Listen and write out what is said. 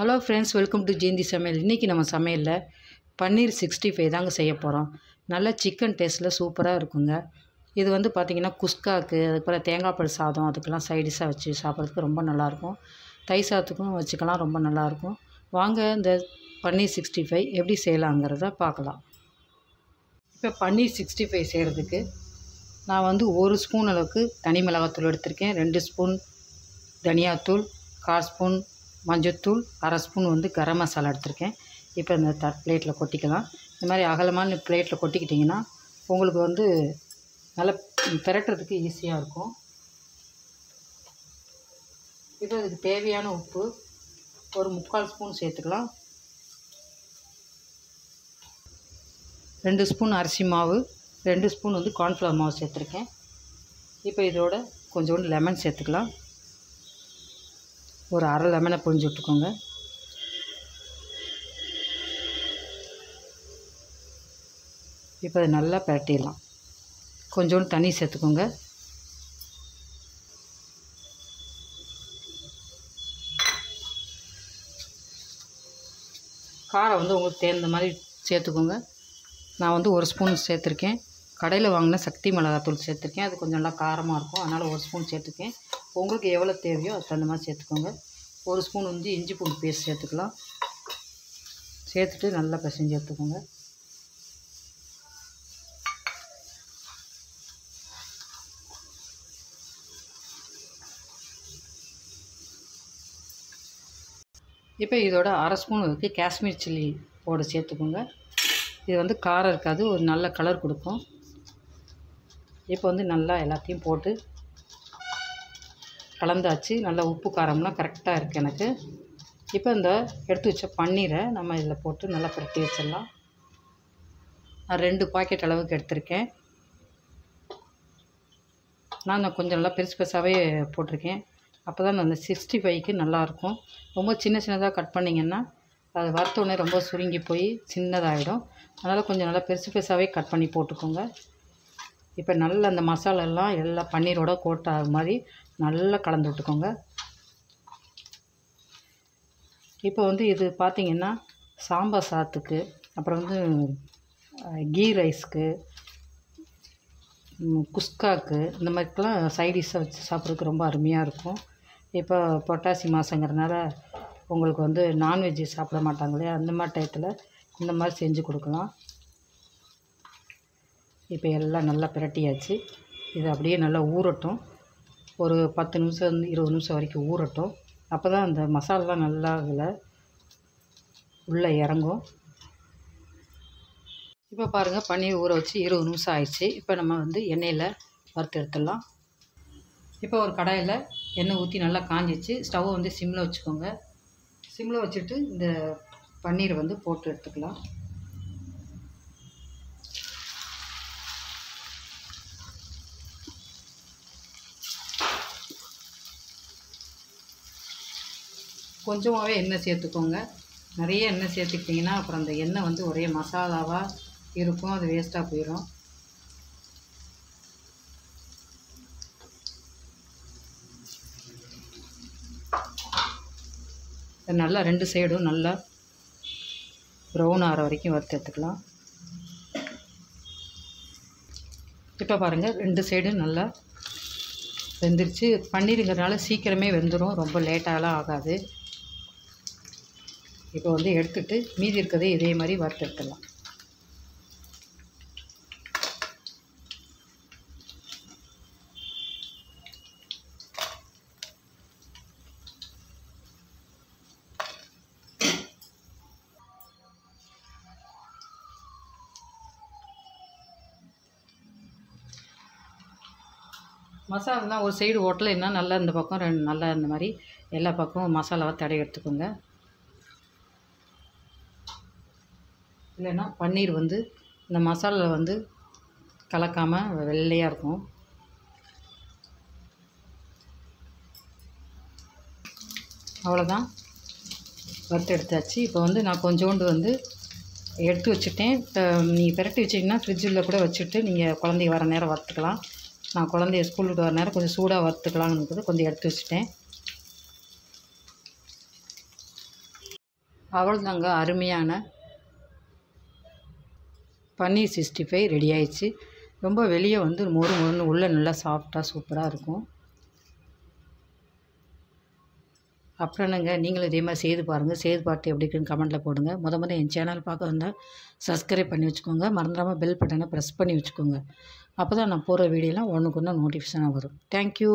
Hello friends, welcome to Jayanthi Samayal. இன்றைக்கி நம்ம சமையலில் பன்னீர் 65 தாங்க செய்ய போகிறோம். நல்ல சிக்கன் டேஸ்ட்டில் சூப்பராக இருக்குங்க. இது வந்து பார்த்திங்கன்னா குஸ்காவுக்கு, அதுக்கப்புறம் தேங்காய் பால் சாதம், அதுக்கெல்லாம் சைடிஷாக வச்சு சாப்பிட்றதுக்கு ரொம்ப நல்லாயிருக்கும். தயிர் சாதத்துக்கும் வச்சுக்கலாம், ரொம்ப நல்லாயிருக்கும். வாங்க இந்த பன்னீர் 65 எப்படி செய்யலாங்கிறத பார்க்கலாம். இப்போ பன்னீர் 65 செய்கிறதுக்கு நான் வந்து 1 ஸ்பூன் அளவுக்கு தனி மிளகாத்தூள் எடுத்திருக்கேன், 2 ஸ்பூன் தனியாத்தூள், 1/4 ஸ்பூன் மஞ்சத்தூள், 1/2 ஸ்பூன் வந்து கரம் மசாலா எடுத்திருக்கேன். இப்போ இந்த பிளேட்டில் கொட்டிக்கலாம். இந்த மாதிரி அகலமான பிளேட்டில் கொட்டிக்கிட்டிங்கன்னா உங்களுக்கு வந்து நல்லா திரட்டுறதுக்கு ஈஸியாக இருக்கும். இப்போ இதுக்கு தேவையான உப்பு ஒரு 3/4 ஸ்பூன் சேர்த்துக்கலாம். 2 ஸ்பூன் அரிசி மாவு, 2 ஸ்பூன் வந்து கார்ன்ஃப்ளவர் மாவு சேர்த்துருக்கேன். இப்போ இதோட கொஞ்சோண்டு லெமன் சேர்த்துக்கலாம். ஒரு அரை லெமனை புழிஞ்சு விட்டுக்கோங்க. இப்போ அதை நல்லா பிரட்டிடலாம். கொஞ்சோண்டு தண்ணி சேர்த்துக்கோங்க. காரம் வந்து உங்களுக்கு தேர்ந்த மாதிரி சேர்த்துக்கோங்க. நான் வந்து 1 ஸ்பூன் சேர்த்துருக்கேன். கடையில் வாங்கின சக்தி மிளகாத்தூள் சேர்த்துருக்கேன். அது கொஞ்சம் நல்லா காரமாக இருக்கும், அதனால் 1 ஸ்பூன் சேர்த்துருக்கேன். உங்களுக்கு எவ்வளோ தேவையோ அதுக்கு தகுந்த மாதிரி சேர்த்துக்கோங்க. 1 ஸ்பூன் வந்து இஞ்சி பூண்டு பேஸ்ட் சேர்த்துக்கலாம். சேர்த்துட்டு நல்லா பிசைஞ்சு எடுத்துக்கோங்க. இப்போ இதோட 1/2 ஸ்பூன் இருக்குது காஷ்மீர் சில்லி பவுடர் சேர்த்துக்கோங்க. இது வந்து காரம் இருக்காது, ஒரு நல்ல கலர் கொடுக்கும். இப்போ வந்து நல்லா எல்லாத்தையும் போட்டு கலந்தாச்சு. நல்லா உப்பு காரம்லாம் கரெக்டாக இருக்குது எனக்கு. இப்போ இந்த எடுத்து வச்ச பன்னீரை நம்ம இதில் போட்டு நல்லா பிரட்டி வச்சிடலாம். நான் 2 பாக்கெட் அளவுக்கு எடுத்திருக்கேன். நான் கொஞ்சம் நல்லா பெருசு பெருசாகவே போட்டிருக்கேன். அப்போ தான் அந்த 65க்கு நல்லாயிருக்கும். ரொம்ப சின்ன சின்னதாக கட் பண்ணிங்கன்னா அது வறுத்தோடனே ரொம்ப சுருங்கி போய் சின்னதாகிடும். அதனால் கொஞ்சம் நல்லா பெருசு பெருசாகவே கட் பண்ணி போட்டுக்கோங்க. இப்போ நல்லா அந்த மசாலெல்லாம் எல்லா பன்னீரோட கோட் ஆகிற மாதிரி நல்லா கலந்து விட்டுக்கோங்க. இப்போ வந்து இது பார்த்திங்கன்னா சாம்பார் சாதத்துக்கு, அப்புறம் வந்து கீ ரைஸ்க்கு, குஸ்காவுக்கு, இந்த மாதிரிக்கெலாம் சைடிஷ்ஷாக வச்சு சாப்பிட்றதுக்கு ரொம்ப அருமையாக இருக்கும். இப்போ புரட்டாசி மாதங்கிறதுனால உங்களுக்கு வந்து நான்வெஜ்ஜு சாப்பிட மாட்டாங்க இல்லையா, அந்த மாதிரி டயத்தில் இந்த மாதிரி செஞ்சு கொடுக்கலாம். இப்போ எல்லாம் நல்லா பிரட்டியாச்சு. இது அப்படியே நல்லா ஊறட்டும். ஒரு 10 நிமிஷம் 20 நிமிஷம் வரைக்கும் ஊறட்டும். அப்போ தான் அந்த மசாலாலாம் நல்லா அதில் உள்ளே இறங்கும். இப்போ பாருங்கள், பன்னீர் ஊற வச்சு 20 நிமிஷம் ஆயிடுச்சு. இப்போ நம்ம வந்து எண்ணெயில் வறுத்து எடுத்துடலாம். இப்போ ஒரு கடாயில் எண்ணெய் ஊற்றி நல்லா காஞ்சிச்சு. ஸ்டவ்வை வந்து சிம்மில் வச்சுக்கோங்க. சிம்மில் வச்சுட்டு இந்த பன்னீரை வந்து போட்டு எடுத்துக்கலாம். கொஞ்சமாகவே எண்ணெய் சேர்த்துக்கோங்க. நிறைய எண்ணெய் சேர்த்துக்கிட்டிங்கன்னா அப்புறம் அந்த எண்ணெய் வந்து ஒரே மசாலாவாக இருக்கும், அது வேஸ்ட்டாக போயிடும். நல்லா 2 சைடும் நல்லா ப்ரௌன் ஆகிற வரைக்கும் வறுத்து எடுத்துக்கலாம். இப்போ பாருங்கள், 2 சைடும் நல்லா வெந்துருச்சு. பன்னீருங்கிறதுனால சீக்கிரமே வெந்துடும், ரொம்ப லேட்டாகலாம் ஆகாது. இப்போ வந்து எடுத்துகிட்டு மீதி இருக்கிறதே இதே மாதிரி வறுத்து எடுத்துடலாம். மசாலாலாம் ஒரு சைடு ஓட்டலைன்னா நல்லா இந்த பக்கம் நல்லா இந்த மாதிரி எல்லா பக்கமும் மசாலாவை தடவி எடுத்துக்கோங்க. இல்லைன்னா பன்னீர் வந்து இந்த மசாலாவில் வந்து கலக்காமல் வெள்ளையாக இருக்கும். அவ்வளோதான், வறுத்து எடுத்தாச்சு. இப்போ வந்து நான் கொஞ்சோண்டு வந்து எடுத்து வச்சுட்டேன். நீங்கள் பிரட்டி வச்சிங்கன்னா ஃப்ரிட்ஜில் கூட வச்சுட்டு நீங்கள் குழந்தைய வர நேரம் வறுத்துக்கலாம். நான் குழந்தைய ஸ்கூல் விட்டு வர நேரம் கொஞ்சம் சூடாக வறுத்துக்கலாம்னு கொஞ்சம் எடுத்து வச்சுட்டேன். அவ்வளோதாங்க, அருமையான பன்னீர் 65 ரெடி ஆயிடுச்சு. ரொம்ப வெளியே வந்து மொறு மொறுன்னு, உள்ளே நல்லா சாஃப்டாக சூப்பராக இருக்கும். அப்புறம் என்னங்க, நீங்களும் இதே மாதிரி செய்து பாருங்கள். செய்து பார்த்து எப்படி இருக்குன்னு கமெண்ட்டில் போடுங்க. முத என் சேனல் பார்க்க வந்தால் சப்ஸ்கிரைப் பண்ணி வச்சுக்கோங்க. மறந்துடாமல் பெல் பட்டனை ப்ரெஸ் பண்ணி வச்சுக்கோங்க. அப்போ தான் நான் போடுற வீடியோலாம் ஒன்றுக்கு ஒன்று நோட்டிஃபிகேஷனாக வரும். தேங்க்யூ.